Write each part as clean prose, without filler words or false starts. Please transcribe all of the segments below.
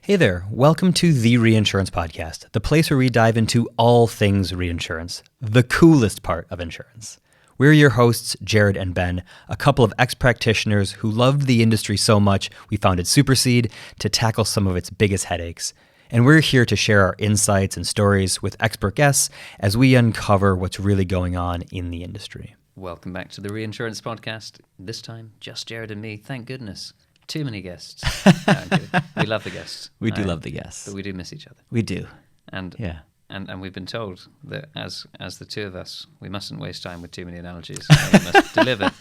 Hey there, welcome to the Reinsurance Podcast, the place where we dive into all things reinsurance, the coolest part of insurance. We're your hosts, Jerad and Ben, a couple of ex-practitioners who loved the industry so much we founded Supercede to tackle some of its biggest headaches. And we're here to share our insights and stories with expert guests as we uncover what's really going on in the industry. Welcome back to the Reinsurance Podcast. This time, just Jerad and me, thank goodness. Too many guests. No, I'm kidding. We love the guests. We do love the guests. But we do miss each other. We do. And yeah. And we've been told that as the two of us, we mustn't waste time with too many analogies. We must deliver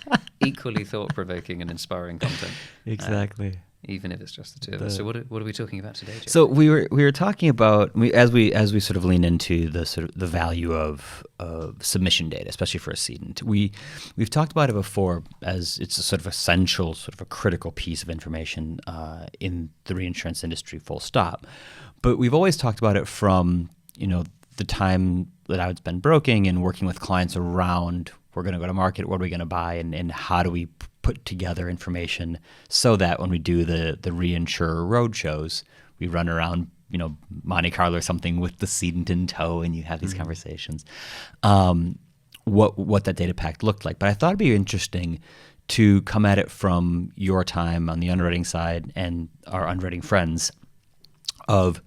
equally thought-provoking and inspiring content. Exactly. Even if it's just the two of us. So what are we talking about today, Jay? So we were talking about as we sort of lean into the value of submission data, especially for a cedent. We've talked about it before as it's a sort of essential, sort of a critical piece of information in the reinsurance industry, full stop. But we've always talked about it from the time that I've been broking and working with clients around, we're going to go to market, what are we going to buy, and how do we put together information so that when we do the reinsurer road shows, we run around, Monte Carlo or something with the cedent in tow, and you have these conversations. What that data pack looked like. But I thought it'd be interesting to come at it from your time on the underwriting side and our underwriting friends of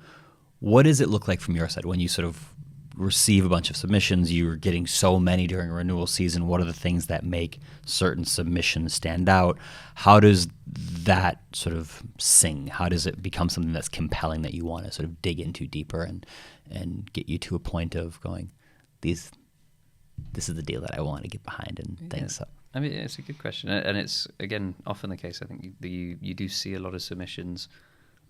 what does it look like from your side when you sort of receive a bunch of submissions, you're getting so many during a renewal season. What are the things that make certain submissions stand out? How does that sort of sing? How does it become something that's compelling that you want to sort of dig into deeper and get you to a point of going, this is the deal that I want to get behind and things. So. I mean, it's a good question. And it's, again, often the case, I think, you do see a lot of submissions.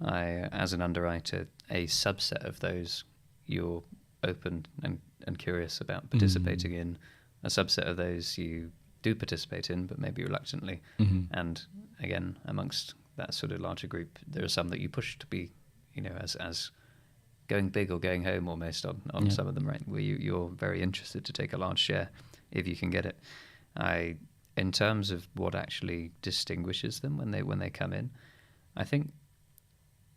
As an underwriter, a subset of those you're open and curious about participating in. A subset of those you do participate in, but maybe reluctantly. And again, amongst that sort of larger group, there are some that you push to be, as going big or going home almost on some of them, right? Where you're very interested to take a large share if you can get it. In terms of what actually distinguishes them when they come in, I think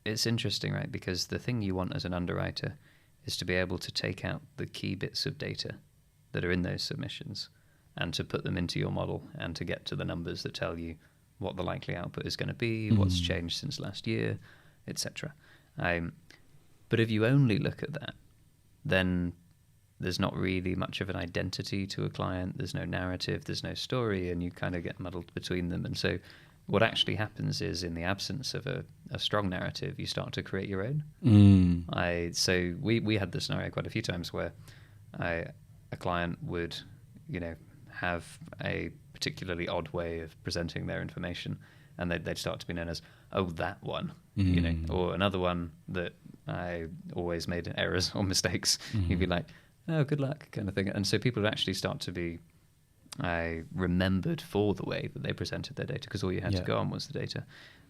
it's interesting, right? Because the thing you want as an underwriter is to be able to take out the key bits of data that are in those submissions and to put them into your model and to get to the numbers that tell you what the likely output is going to be, what's changed since last year, etc. But if you only look at that, then there's not really much of an identity to a client, there's no narrative, there's no story, and you kind of get muddled between them. And so what actually happens is, in the absence of a strong narrative, you start to create your own. So we had this scenario quite a few times where a client would, have a particularly odd way of presenting their information, and they'd start to be known as, oh, that one, or another one that I always made errors or mistakes. You'd be like, oh, good luck, kind of thing. And so people would actually start to be remembered for the way that they presented their data, because all you had to go on was the data.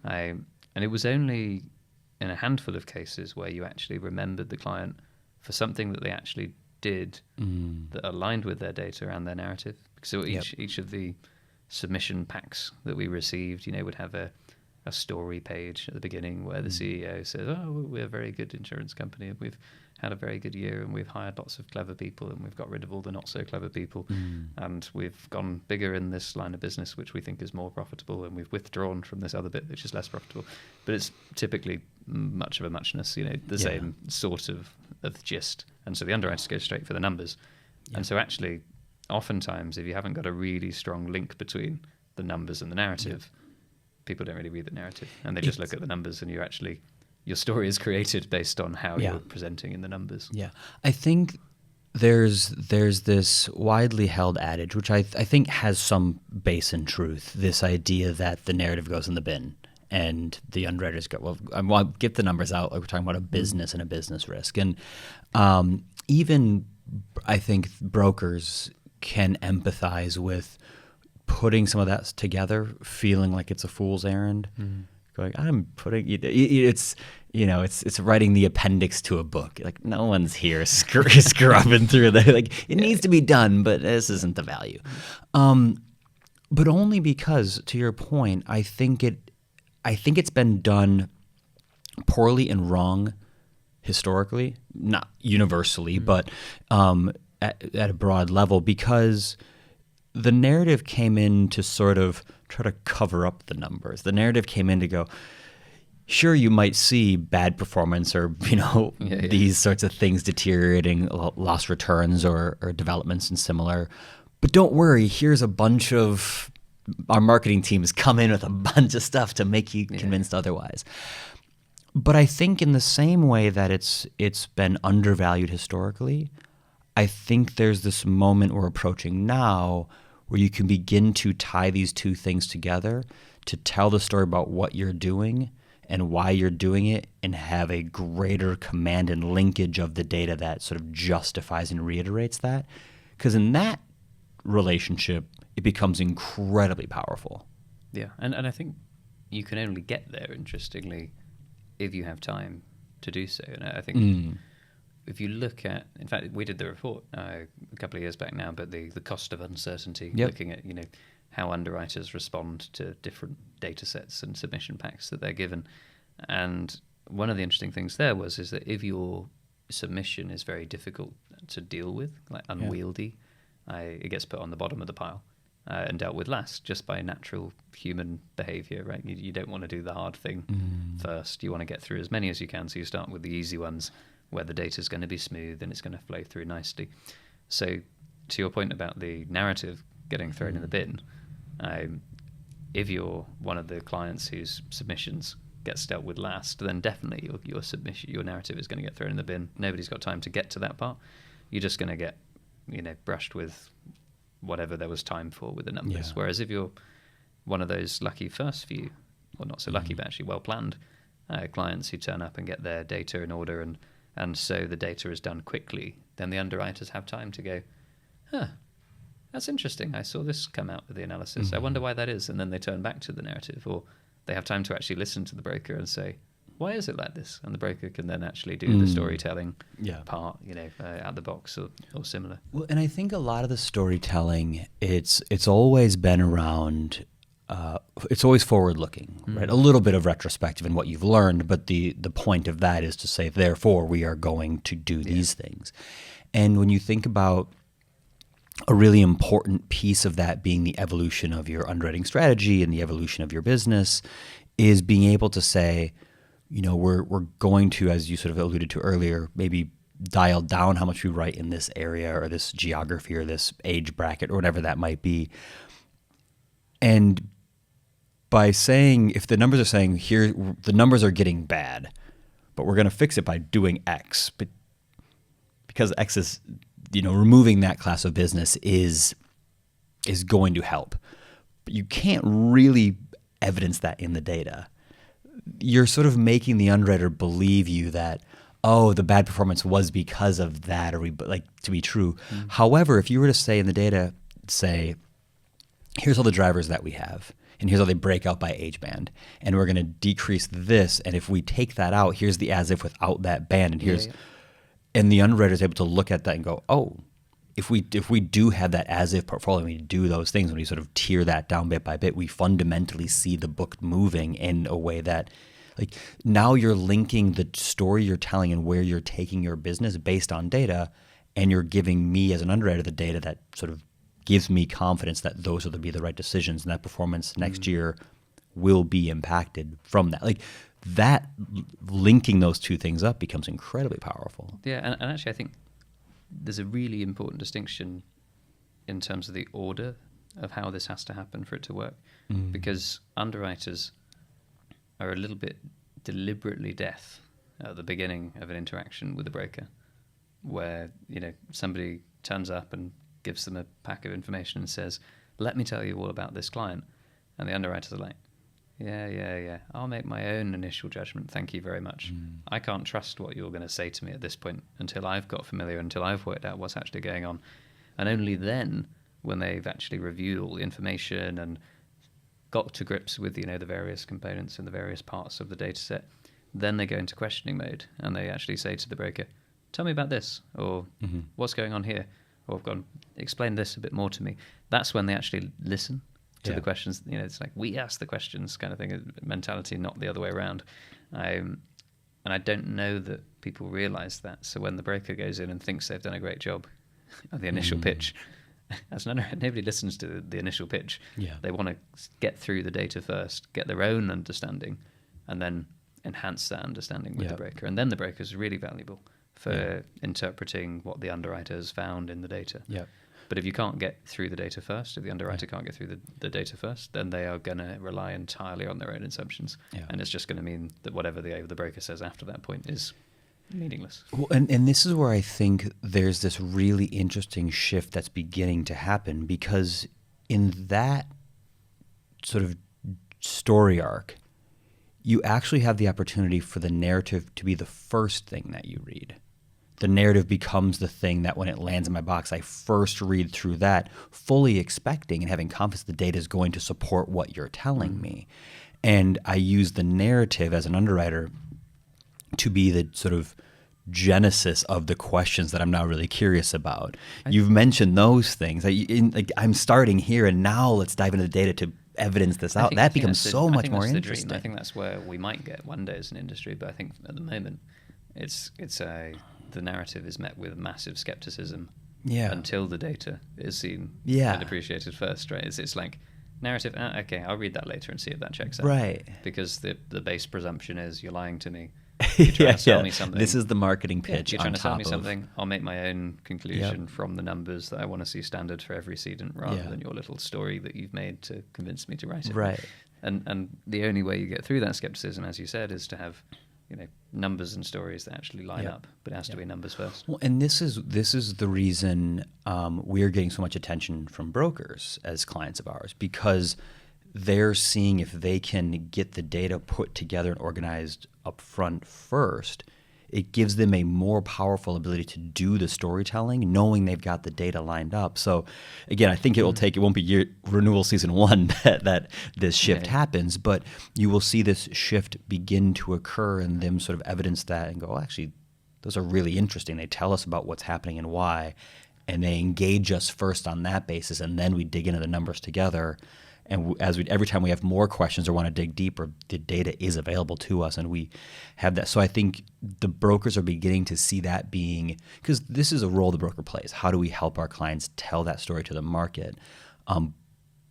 And it was only in a handful of cases where you actually remembered the client for something that they actually did that aligned with their data and their narrative. So each of the submission packs that we received, would have a story page at the beginning where the CEO says, oh, we're a very good insurance company, and we've had a very good year, and we've hired lots of clever people, and we've got rid of all the not so clever people, and we've gone bigger in this line of business which we think is more profitable, and we've withdrawn from this other bit which is less profitable. But it's typically much of a muchness, the same sort of gist. And so the underwriters go straight for the numbers. And so actually, oftentimes, if you haven't got a really strong link between the numbers and the narrative, people don't really read the narrative, and they just look at the numbers, and your story is created based on how you're presenting in the numbers. Yeah, I think there's this widely held adage, which I think has some base in truth, this idea that the narrative goes in the bin and the underwriters go, well, I want to get the numbers out, like we're talking about a business and a business risk. And even I think brokers can empathize with putting some of that together, feeling like it's a fool's errand. Going, I'm putting it's writing the appendix to a book. Like, no one's here scrubbing through that. Like, it needs to be done, but this isn't the value. But only because, to your point, I think it's been done poorly and wrong historically, not universally, but at a broad level, because the narrative came in to sort of try to cover up the numbers. The narrative came in to go, sure, you might see bad performance or, these sorts of things deteriorating, loss returns or developments and similar. But don't worry, here's a bunch of our marketing teams come in with a bunch of stuff to make you convinced otherwise. But I think in the same way that it's been undervalued historically, I think there's this moment we're approaching now where you can begin to tie these two things together to tell the story about what you're doing and why you're doing it, and have a greater command and linkage of the data that sort of justifies and reiterates that. Because in that relationship, it becomes incredibly powerful. Yeah, and I think you can only get there, interestingly, if you have time to do so. And I think if you look at, in fact, we did the report a couple of years back now, but the cost of uncertainty, looking at how underwriters respond to different data sets and submission packs that they're given. And one of the interesting things there is that if your submission is very difficult to deal with, like unwieldy, it gets put on the bottom of the pile and dealt with last, just by natural human behavior, right? You don't want to do the hard thing first. You want to get through as many as you can, so you start with the easy ones where the data is going to be smooth and it's going to flow through nicely. So to your point about the narrative getting thrown in the bin, if you're one of the clients whose submissions gets dealt with last, then definitely your submission, your narrative is going to get thrown in the bin. Nobody's got time to get to that part. You're just going to get brushed with whatever there was time for with the numbers. Yeah. Whereas if you're one of those lucky first few, or not so lucky, but actually well planned clients who turn up and get their data in order, and so the data is done quickly, then the underwriters have time to go, that's interesting. I saw this come out with the analysis. I wonder why that is. And then they turn back to the narrative, or they have time to actually listen to the broker and say, why is it like this? And the broker can then actually do the storytelling part, out the box or similar. Well, and I think a lot of the storytelling, it's always been around, it's always forward-looking, right? A little bit of retrospective in what you've learned, but the point of that is to say, therefore, we are going to do these things. And when you think about a really important piece of that being the evolution of your underwriting strategy and the evolution of your business, is being able to say, we're going to, as you sort of alluded to earlier, maybe dial down how much we write in this area or this geography or this age bracket or whatever that might be. And by saying, if the numbers are saying here, the numbers are getting bad, but we're going to fix it by doing X, but because X is, removing that class of business is going to help. But you can't really evidence that in the data. You're sort of making the underwriter believe you that, the bad performance was because of that, to be true. However, if you were to say in the data, here's all the drivers that we have, and here's how they break out by age band, and we're going to decrease this, and if we take that out, here's the as if without that band, and here's... And the underwriter is able to look at that and go, if we do have that as if portfolio, and we do those things, when we sort of tier that down bit by bit, we fundamentally see the book moving in a way that, now you're linking the story you're telling and where you're taking your business based on data, and you're giving me as an underwriter the data that sort of gives me confidence that those are to be the right decisions, and that performance next year will be impacted from that. That linking those two things up becomes incredibly powerful. Yeah, and actually I think there's a really important distinction in terms of the order of how this has to happen for it to work, because underwriters are a little bit deliberately deaf at the beginning of an interaction with a broker, where somebody turns up and gives them a pack of information and says, let me tell you all about this client, and the underwriters are like, yeah, I'll make my own initial judgment, thank you very much. I can't trust what you're going to say to me at this point until I've got familiar, until I've worked out what's actually going on. And only then, when they've actually reviewed all the information and got to grips with the various components and the various parts of the data set, then they go into questioning mode and they actually say to the broker, tell me about this, or what's going on here, or explain this a bit more to me. That's when they actually listen to the questions. It's like we ask the questions kind of thing, mentality, not the other way around. I don't know that people realize that. So when the broker goes in and thinks they've done a great job on the initial pitch, as an underwriter, nobody listens to the initial pitch. Yeah. They want to get through the data first, get their own understanding, and then enhance that understanding with the broker. And then the broker is really valuable for interpreting what the underwriter has found in the data. Yeah. But if you can't get through the data first, if the underwriter can't get through the data first, then they are going to rely entirely on their own assumptions. Yeah. And it's just going to mean that whatever the broker says after that point is meaningless. Well, and this is where I think there's this really interesting shift that's beginning to happen, because in that sort of story arc, you actually have the opportunity for the narrative to be the first thing that you read. The narrative becomes the thing that when it lands in my box, I first read through that, fully expecting and having confidence the data is going to support what you're telling me. And I use the narrative as an underwriter to be the sort of genesis of the questions that I'm now really curious about. You've mentioned those things. I'm starting here, and now let's dive into the data to evidence this out. That becomes so much more interesting. I think that's where we might get one day as an industry, but I think at the moment the narrative is met with massive skepticism until the data is seen and appreciated first, right? It's like narrative, okay, I'll read that later and see if that checks out. Right. Because the base presumption is you're lying to me. You're trying to sell me something. This is the marketing pitch. You're trying to sell me something. I'll make my own conclusion from the numbers that I want to see standard for every cedent, rather than your little story that you've made to convince me to write it. Right. And the only way you get through that skepticism, as you said, is to have numbers and stories that actually line up, but it has to be numbers first. Well, and this is the reason we're getting so much attention from brokers as clients of ours, because they're seeing if they can get the data put together and organized up front first, it gives them a more powerful ability to do the storytelling, knowing they've got the data lined up. So again, I think it won't be renewal season 1 that this shift happens, but you will see this shift begin to occur and them sort of evidence that and go, oh, actually, those are really interesting. They tell us about what's happening and why, and they engage us first on that basis, and then we dig into the numbers together. And every time we have more questions or want to dig deeper, the data is available to us, and we have that. So I think the brokers are beginning to see that being, because this is a role the broker plays. How do we help our clients tell that story to the market? But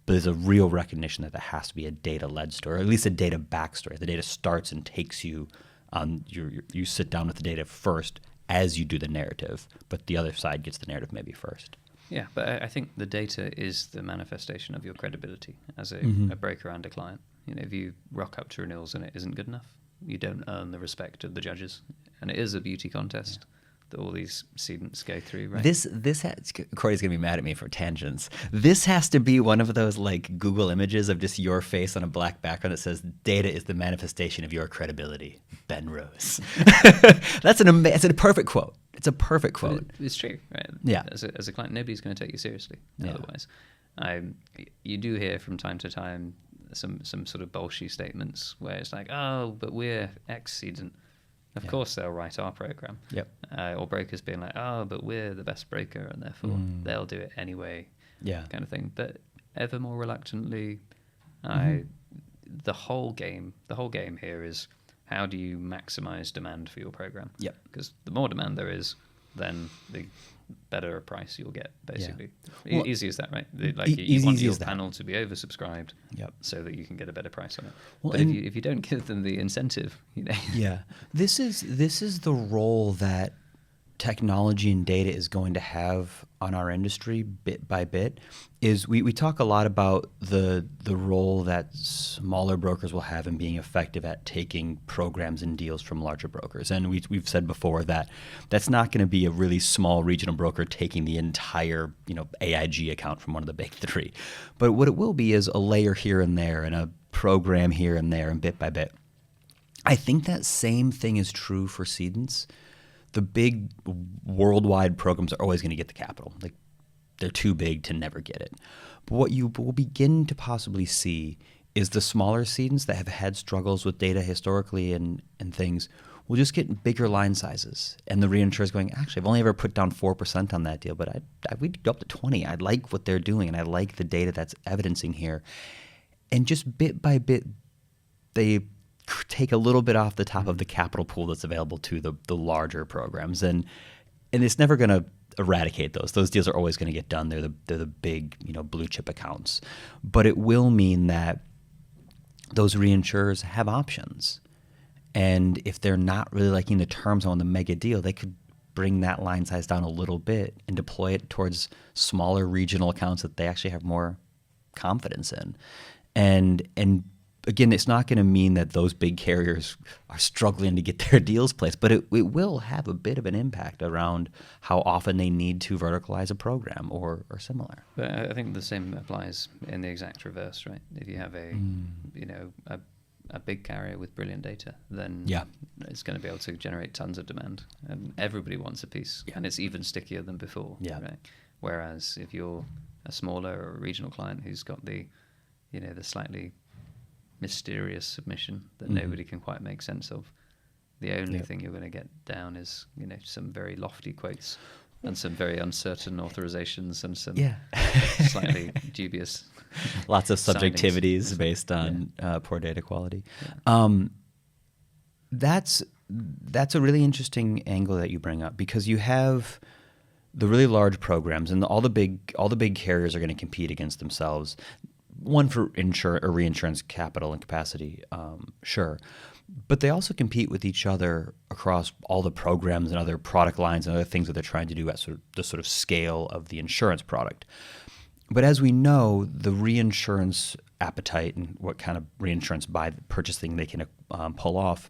there's a real recognition that has to be a data-led story, or at least a data backstory. The data starts and takes you on. You sit down with the data first as you do the narrative, but the other side gets the narrative maybe first. Yeah, but I think the data is the manifestation of your credibility as a broker and a client. If you rock up to renewals and it isn't good enough, you don't earn the respect of the judges. And it is a beauty contest that all these cedents go through, right? Corey's going to be mad at me for tangents. This has to be one of those like Google images of just your face on a black background that says, data is the manifestation of your credibility, Ben Rose. That's a perfect quote. It's a perfect quote. It's true, right? Yeah. As a client, nobody's going to take you seriously otherwise. You do hear from time to time some sort of bullshit statements where it's like, oh, but we're X-cedent. Of course they'll write our program. Yep. Or brokers being like, oh, but we're the best broker and therefore they'll do it anyway. Yeah. Kind of thing. But ever more reluctantly, the whole game here is, how do you maximize demand for your program? Yep. Because the more demand there is, then the better a price you'll get, basically. Yeah. Well, easy as that, right? You want your panel to be oversubscribed, so that you can get a better price on it. Well, but if you don't give them the incentive, Yeah. This is the role that technology and data is going to have on our industry bit by bit. Is we talk a lot about the role that smaller brokers will have in being effective at taking programs and deals from larger brokers. And we've said before that that's not going to be a really small regional broker taking the entire AIG account from one of the big three. But what it will be is a layer here and there and a program here and there and bit by bit. I think that same thing is true for cedents. The big worldwide programs are always going to get the capital. Like, they're too big to never get it. But what you will begin to possibly see is the smaller cedents that have had struggles with data historically and things will just get bigger line sizes. And the reinsurers going, actually, I've only ever put down 4% on that deal, but we'd go up to 20. I like what they're doing, and I like the data that's evidencing here. And just bit by bit, they take a little bit off the top of the capital pool that's available to the larger programs, and it's never going to eradicate those. Those deals are always going to get done. They're the big, blue chip accounts, but it will mean that those reinsurers have options, and if they're not really liking the terms on the mega deal, they could bring that line size down a little bit and deploy it towards smaller regional accounts that they actually have more confidence in. And again, it's not going to mean that those big carriers are struggling to get their deals placed, but it will have a bit of an impact around how often they need to verticalize a program or similar. But I think the same applies in the exact reverse, right? If you have a big carrier with brilliant data, then it's going to be able to generate tons of demand, and everybody wants a piece, and it's even stickier than before. Right? Whereas if you're a smaller or a regional client who's got the slightly mysterious submission that nobody can quite make sense of, the only thing you're going to get down is some very lofty quotes and some very uncertain authorizations and some slightly dubious lots of subjectivities signings based on poor data quality. That's a really interesting angle that you bring up, because you have the really large programs, and all the big carriers are going to compete against themselves. One for reinsurance capital and capacity, sure. But they also compete with each other across all the programs and other product lines and other things that they're trying to do at the sort of scale of the insurance product. But as we know, the reinsurance appetite and what kind of reinsurance purchasing they can pull off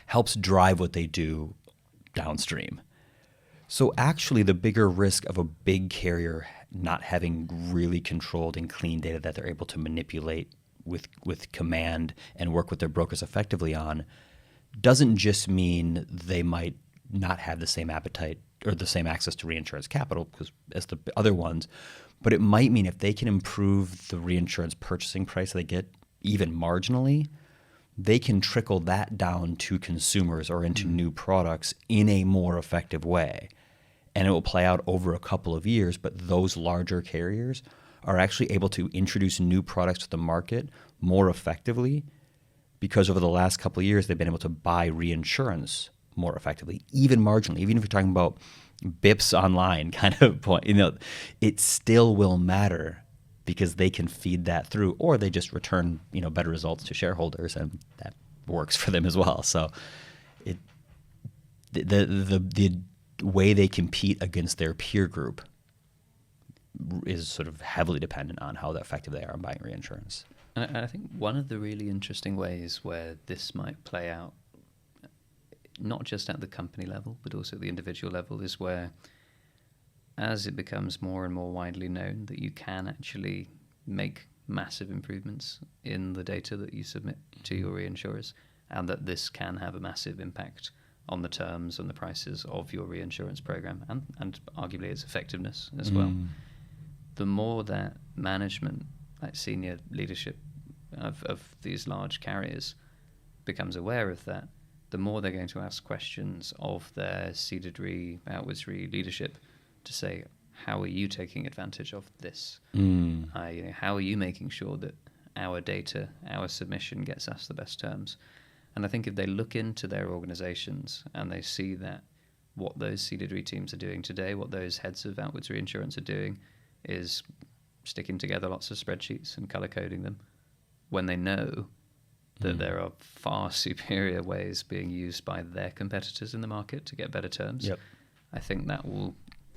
helps drive what they do downstream. So actually, the bigger risk of a big carrier not having really controlled and clean data that they're able to manipulate with command and work with their brokers effectively on doesn't just mean they might not have the same appetite or the same access to reinsurance capital as the other ones, but it might mean if they can improve the reinsurance purchasing price they get even marginally, they can trickle that down to consumers or into new products in a more effective way. And it will play out over a couple of years, but those larger carriers are actually able to introduce new products to the market more effectively because over the last couple of years, they've been able to buy reinsurance more effectively, even marginally. Even if you're talking about bips online kind of point, it still will matter because they can feed that through, or they just return, better results to shareholders, and that works for them as well. So the way they compete against their peer group is sort of heavily dependent on how effective they are on buying reinsurance. And I think one of the really interesting ways where this might play out, not just at the company level, but also at the individual level, is where as it becomes more and more widely known that you can actually make massive improvements in the data that you submit to your reinsurers, and that this can have a massive impact on the terms and the prices of your reinsurance program, and arguably its effectiveness as well. The more that management, like senior leadership of these large carriers, becomes aware of that, the more they're going to ask questions of their ceded outwards leadership to say, how are you taking advantage of this? How are you making sure that our data, our submission gets us the best terms? And I think if they look into their organizations and they see that what those ceded teams are doing today, what those heads of outwards reinsurance are doing, is sticking together lots of spreadsheets and color coding them, when they know that there are far superior ways being used by their competitors in the market to get better terms, I think that will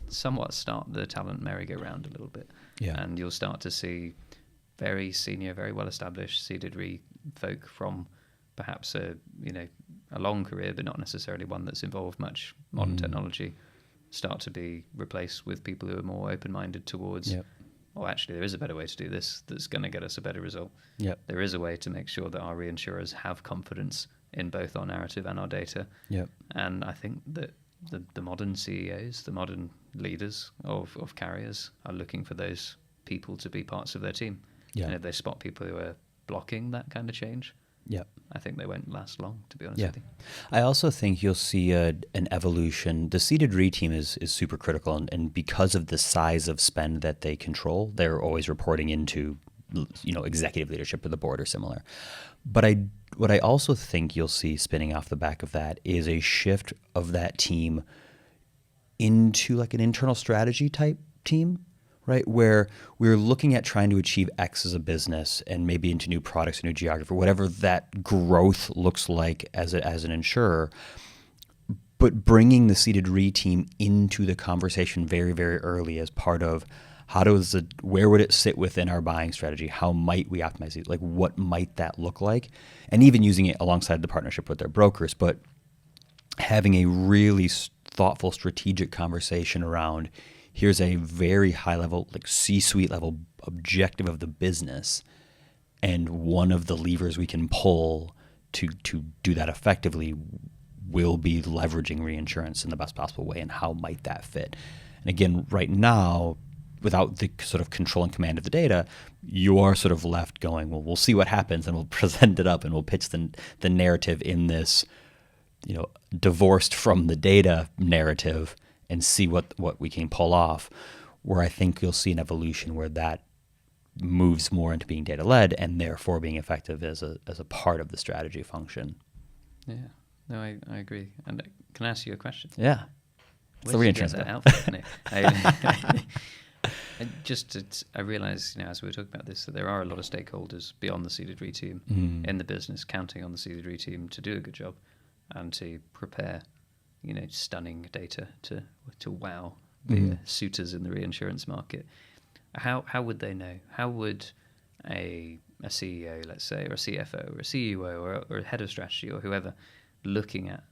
somewhat start the talent merry-go-round a little bit. And you'll start to see very senior, very well-established ceded folk from perhaps a long career, but not necessarily one that's involved much modern technology, start to be replaced with people who are more open-minded towards, well, actually, there is a better way to do this that's going to get us a better result. There is a way to make sure that our reinsurers have confidence in both our narrative and our data. And I think that the modern CEOs, the modern leaders of carriers are looking for those people to be parts of their team. And if they spot people who are blocking that kind of change, I think they won't last long, to be honest with you. I also think you'll see an evolution. The Ceded team is super critical, and because of the size of spend that they control, they're always reporting into executive leadership of the board or similar. But what I also think you'll see spinning off the back of that is a shift of that team into like an internal strategy type team, right? Where we're looking at trying to achieve X as a business and maybe into new products, a new geography, whatever that growth looks like as an insurer. But bringing the Ceded Re team into the conversation very, very early as part of where would it sit within our buying strategy? How might we optimize it? Like, what might that look like? And even using it alongside the partnership with their brokers, but having a really thoughtful, strategic conversation around here's a very high level, like C-suite level objective of the business, and one of the levers we can pull to do that effectively will be leveraging reinsurance in the best possible way, and how might that fit? And again, right now, without the sort of control and command of the data, you are sort of left going, well, we'll see what happens, and we'll present it up, and we'll pitch the narrative in this, divorced from the data narrative, and see what we can pull off. Where I think you'll see an evolution where that moves more into being data-led and therefore being effective as a part of the strategy function. Yeah. No, I agree. And can I ask you a question? Yeah. It's the reinsurance bit. I realize, as we were talking about this, that there are a lot of stakeholders beyond the Ceded Re team in the business counting on the Ceded Re team to do a good job and to prepare, stunning data to wow the suitors in the reinsurance market. How would they know? How would a CEO, let's say, or a CFO or a CEO or a head of strategy or whoever looking at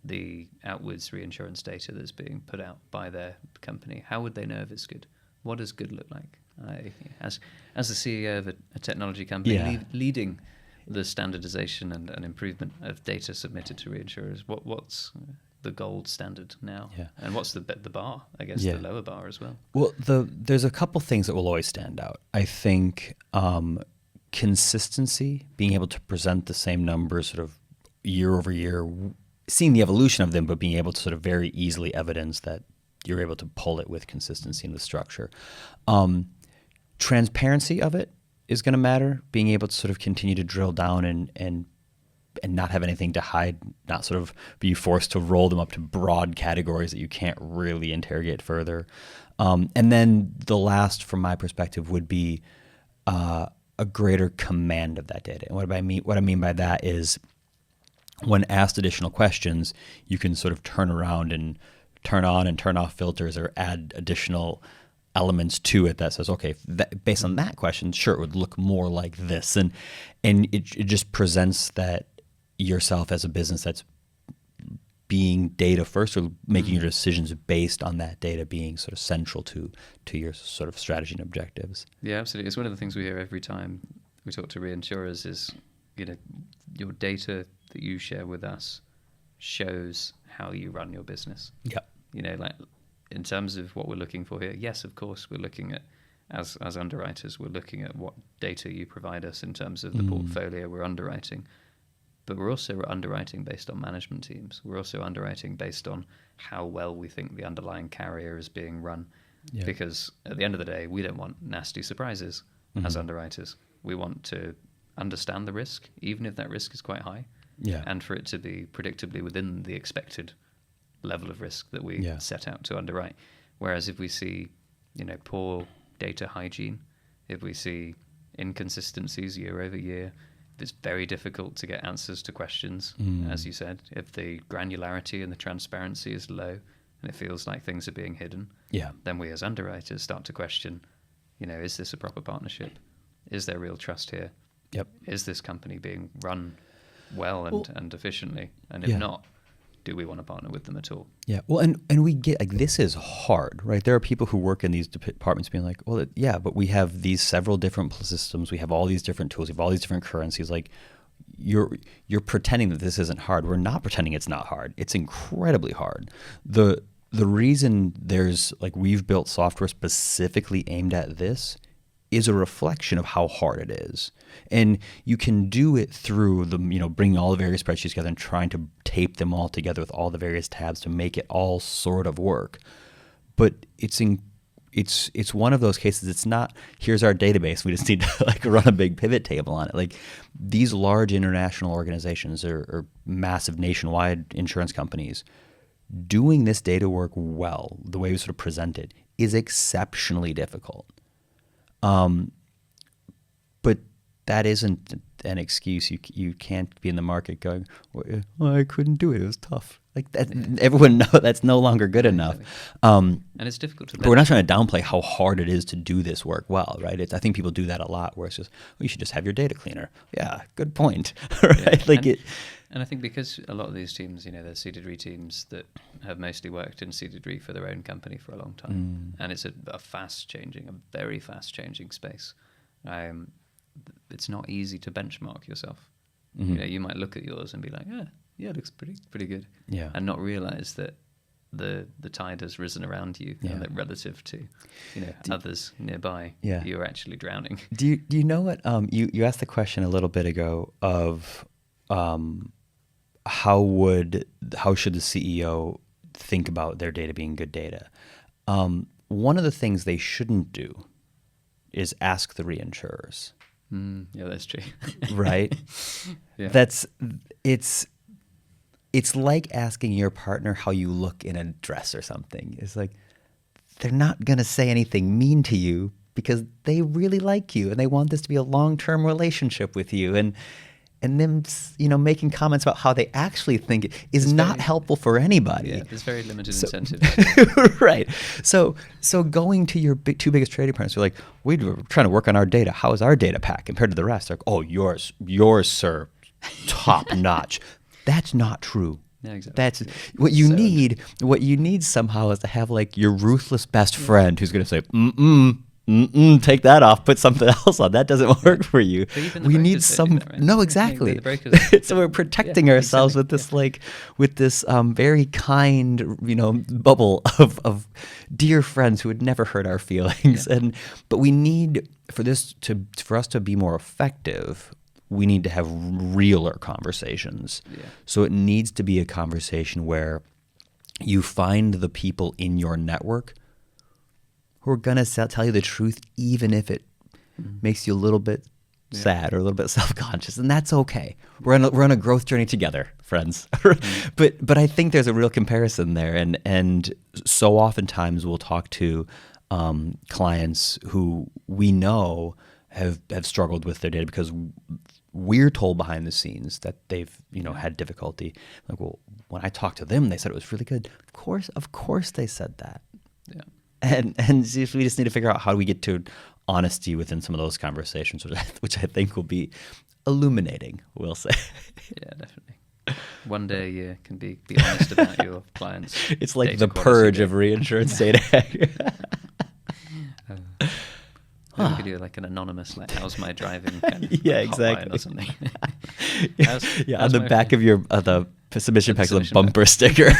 the outwards reinsurance data that's being put out by their company, how would they know if it's good? What does good look like? As the CEO of a technology company leading the standardization and improvement of data submitted to reinsurers, what's the gold standard now? Yeah. And what's the bar, I guess, the lower bar as well? Well, there's a couple things that will always stand out. I think consistency, being able to present the same numbers sort of year over year, seeing the evolution of them, but being able to sort of very easily evidence that you're able to pull it with consistency in the structure. Transparency of it is going to matter, being able to sort of continue to drill down and not have anything to hide, not sort of be forced to roll them up to broad categories that you can't really interrogate further. And then the last, from my perspective, would be a greater command of that data. And what I mean by that is, when asked additional questions, you can sort of turn around and turn on and turn off filters or add additional elements to it that says, okay, based on that question, sure, it would look more like this. And it just presents that yourself as a business that's being data first, or making your decisions based on that data being sort of central to your sort of strategy and objectives. Yeah, absolutely. It's one of the things we hear every time we talk to reinsurers is, your data that you share with us shows how you run your business. Yeah. Like in terms of what we're looking for here, yes, of course, we're looking at, as underwriters, we're looking at what data you provide us in terms of the portfolio we're underwriting. But we're also underwriting based on management teams. We're also underwriting based on how well we think the underlying carrier is being run. Yeah. Because at the end of the day, we don't want nasty surprises as underwriters. We want to understand the risk, even if that risk is quite high, and for it to be predictably within the expected level of risk that we set out to underwrite. Whereas if we see, poor data hygiene, if we see inconsistencies year over year, it's very difficult to get answers to questions, as you said. If the granularity and the transparency is low and it feels like things are being hidden, then we as underwriters start to question, is this a proper partnership? Is there real trust here? Yep. Is this company being run well and efficiently? And if not, do we want to partner with them at all? Yeah. Well, and we get, like, this is hard, right? There are people who work in these departments being like, well, but we have these several different systems. We have all these different tools. We have all these different currencies. Like, you're pretending that this isn't hard. We're not pretending it's not hard. It's incredibly hard. The reason we've built software specifically aimed at this is a reflection of how hard it is. And you can do it through bringing all the various spreadsheets together and trying to tape them all together with all the various tabs to make it all sort of work. But it's it's one of those cases. It's not, here's our database, we just need to like run a big pivot table on it. Like these large international organizations or massive nationwide insurance companies doing this data work well, the way we sort of present it, is exceptionally difficult. But that isn't an excuse. You can't be in the market going, well, I couldn't do it. It was tough. Like that, everyone knows that's no longer good enough. And it's difficult to. But we're not trying to downplay how hard it is to do this work well, right? I think people do that a lot, where it's just, you should just have your data cleaner. Yeah, good point, right? Yeah. And I think because a lot of these teams, they're Ceded Re teams that have mostly worked in Ceded Re for their own company for a long time, and it's a very fast changing space. It's not easy to benchmark yourself. Mm-hmm. You might look at yours and be like, yeah, it looks pretty good, and not realize that the tide has risen around you, and that relative to others nearby, you're actually drowning. Do you know what you asked the question a little bit ago of how should the CEO think about their data being good data? One of the things they shouldn't do is ask the reinsurers. Yeah, that's true. Right? Yeah. It's like asking your partner how you look in a dress or something. It's like they're not going to say anything mean to you because they really like you and they want this to be a long-term relationship with you. And them, making comments about how they actually think it is not helpful for anybody. Yeah, there's very limited incentive. Right. So going to your two biggest trading partners, you're like, we're trying to work on our data. How is our data pack compared to the rest? They're like, oh, yours, sir, top notch. That's not true. Yeah, exactly. That's what you need. What you need somehow is to have like your ruthless best friend who's going to say, take that off, put something else on. That doesn't work for you. We need some. That, right? No, exactly. So we're protecting ourselves with this, very kind, bubble of dear friends who would never hurt our feelings. Yeah. But we need for us to be more effective. We need to have realer conversations. Yeah. So it needs to be a conversation where you find the people in your network who are going to tell you the truth, even if it makes you a little bit sad or a little bit self-conscious, and that's okay. We're on a growth journey together, friends. But I think there's a real comparison there, and so oftentimes we'll talk to clients who we know have struggled with their data because we're told behind the scenes that they've had difficulty. Like, well, when I talked to them, they said it was really good. Of course, they said that. Yeah. And we just need to figure out how do we get to honesty within some of those conversations, which I think will be illuminating, we'll say. Yeah, definitely. One day you can be honest about your clients. It's like the purge of reinsurance data. We could do like an anonymous, like, how's my driving kind of exactly. Or something. On the back of your the submission pack is a bumper sticker.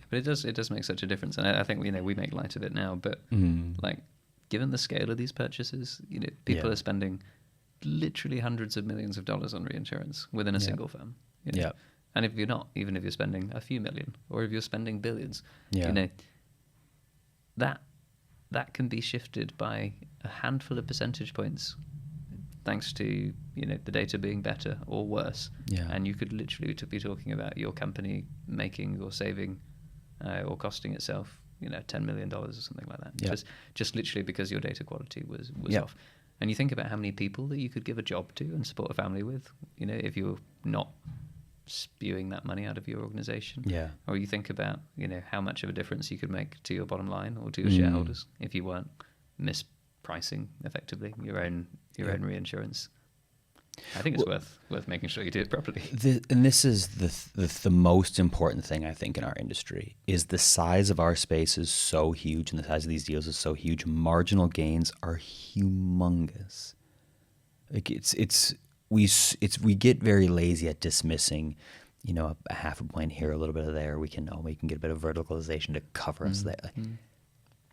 But it does make such a difference, and I think we make light of it now. But like, given the scale of these purchases, people are spending literally hundreds of millions of dollars on reinsurance within a single firm. And if you're not, even if you're spending a few million, or if you're spending billions, that can be shifted by a handful of percentage points, thanks to the data being better or worse. And you could literally be talking about your company making or saving or costing itself $10 million or something like that. Just literally because your data quality was off. And you think about how many people that you could give a job to and support a family with, if you're not spewing that money out of your organization. Or you think about how much of a difference you could make to your bottom line or to your shareholders if you weren't mispricing effectively your own reinsurance. I think it's worth making sure you do it properly. And this is the most important thing, I think, in our industry, is the size of our space is so huge and the size of these deals is so huge. Marginal gains are humongous. Like we get very lazy at dismissing, a half a point here, a little bit of there. We can get a bit of verticalization to cover us there.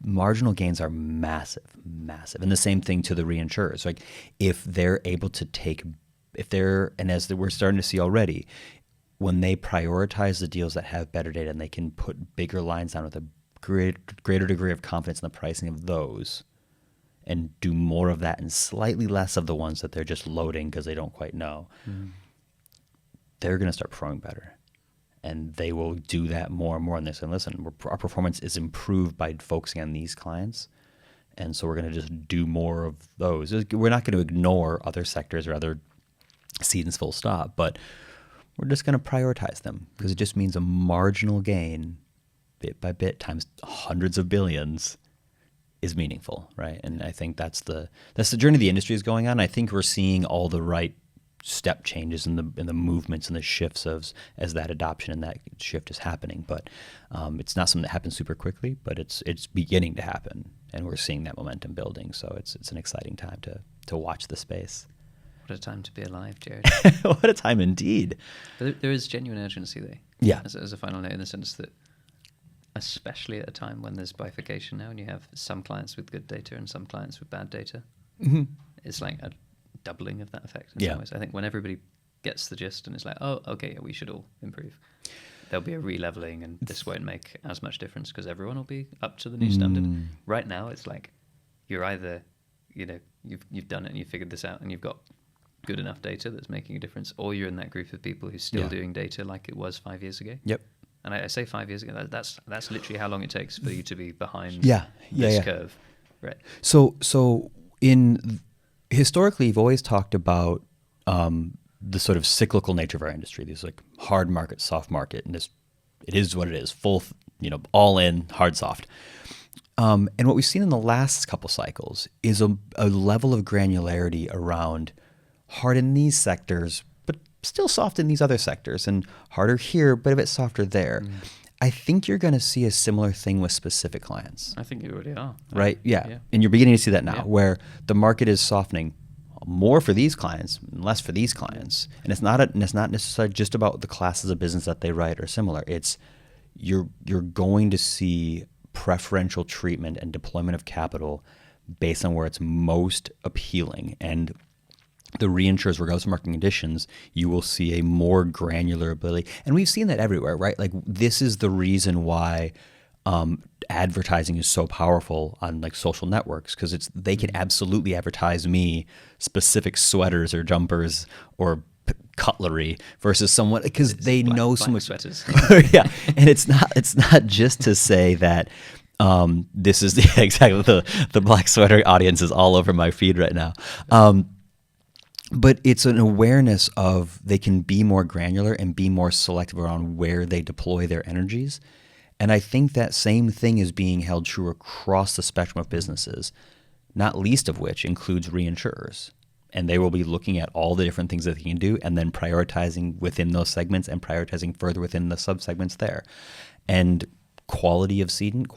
Marginal gains are massive, and the same thing to the reinsurers. Like if they're able to and as we're starting to see already, when they prioritize the deals that have better data and they can put bigger lines down with a greater degree of confidence in the pricing of those and do more of that and slightly less of the ones that they're just loading because they don't quite know, they're going to start performing better. And they will do that more and more. And they say, listen, our performance is improved by focusing on these clients. And so we're going to just do more of those. We're not going to ignore other sectors or other cedents full stop, but we're just going to prioritize them because it just means a marginal gain bit by bit times hundreds of billions is meaningful, right? And I think that's the journey the industry is going on. I think we're seeing all the right step changes in the movements and the shifts as that adoption and that shift is happening. But it's not something that happens super quickly, but it's beginning to happen, and we're seeing that momentum building. So it's an exciting time to watch the space. What a time to be alive, Jerad. What a time indeed. But there is genuine urgency, though. Yeah. As a final note, in the sense that, especially at a time when there's bifurcation now, and you have some clients with good data and some clients with bad data, it's like a doubling of that effect in some ways. I think when everybody gets the gist and it's like, oh, okay, we should all improve, there'll be a re-leveling, and this won't make as much difference because everyone will be up to the new standard. Right now, it's like you're either, you've done it and you've figured this out and you've got good enough data that's making a difference, or you're in that group of people who's still doing data like it was 5 years ago. Yep. And I say 5 years ago, that's literally how long it takes for you to be behind this curve. Right. So historically, you've always talked about the sort of cyclical nature of our industry. These like hard market, soft market, and it is what it is, full, all in, hard, soft. And what we've seen in the last couple cycles is a level of granularity around hard in these sectors, but still soft in these other sectors, and harder here, but a bit softer there. I think you're going to see a similar thing with specific clients. I think you already are. Right? Yeah. And you're beginning to see that now, where the market is softening more for these clients and less for these clients. And it's not necessarily just about the classes of business that they write or similar. It's you're going to see preferential treatment and deployment of capital based on where it's most appealing. And the reinsurers, regardless of market conditions, you will see a more granular ability. And we've seen that everywhere, right? Like this is the reason why advertising is so powerful on like social networks, because they can absolutely advertise me specific sweaters or jumpers or cutlery versus someone, because they know so much sweaters. Yeah, and it's not just to say that this is exactly the black sweater audience is all over my feed right now. But it's an awareness of they can be more granular and be more selective around where they deploy their energies. And I think that same thing is being held true across the spectrum of businesses, not least of which includes reinsurers. And they will be looking at all the different things that they can do and then prioritizing within those segments and prioritizing further within the subsegments there. And quality of cedent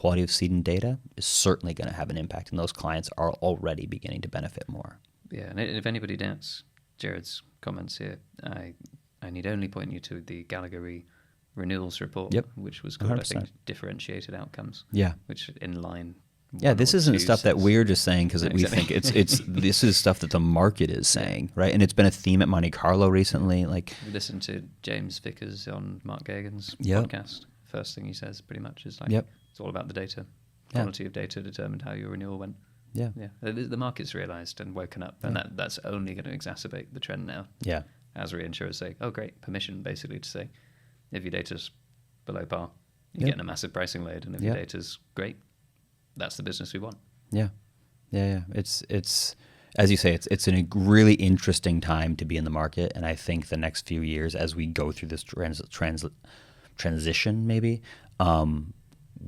data is certainly going to have an impact, and those clients are already beginning to benefit more. Yeah, and if anybody doubts Jerad's comments here, I need only point you to the Gallagher renewals report, which was called, 100%. I think, Differentiated Outcomes. Yeah, which in line. Yeah, this isn't stuff that we're just saying because we think it's this is stuff that the market is saying, right? And it's been a theme at Monte Carlo recently. Like, listen to James Vickers on Mark Gagan's podcast. First thing he says pretty much is like, it's all about the data. Quality of data determined how your renewal went. Yeah. The market's realised and woken up, and that's only going to exacerbate the trend now. Yeah. As reinsurers say, oh great, permission basically to say, if your data's below par, you're getting a massive pricing load, and if your data's great, that's the business we want. Yeah. It's as you say, it's a really interesting time to be in the market, and I think the next few years, as we go through this transition, maybe.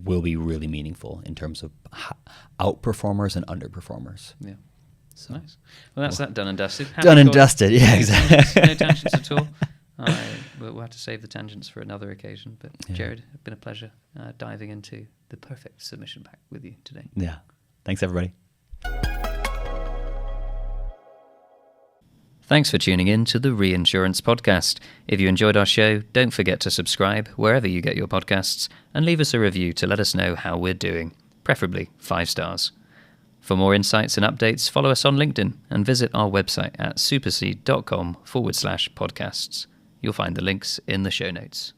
Will be really meaningful in terms of outperformers and underperformers. Yeah. So nice. Well, that's that done and dusted. Done and dusted, yeah, exactly. No tangents at all. We'll have to save the tangents for another occasion. But Jerad, it's been a pleasure diving into the perfect submission pack with you today. Yeah. Thanks, everybody. Thanks for tuning in to the Reinsurance podcast. If you enjoyed our show, don't forget to subscribe wherever you get your podcasts and leave us a review to let us know how we're doing, preferably 5 stars. For more insights and updates, follow us on LinkedIn and visit our website at supercede.com/podcasts. You'll find the links in the show notes.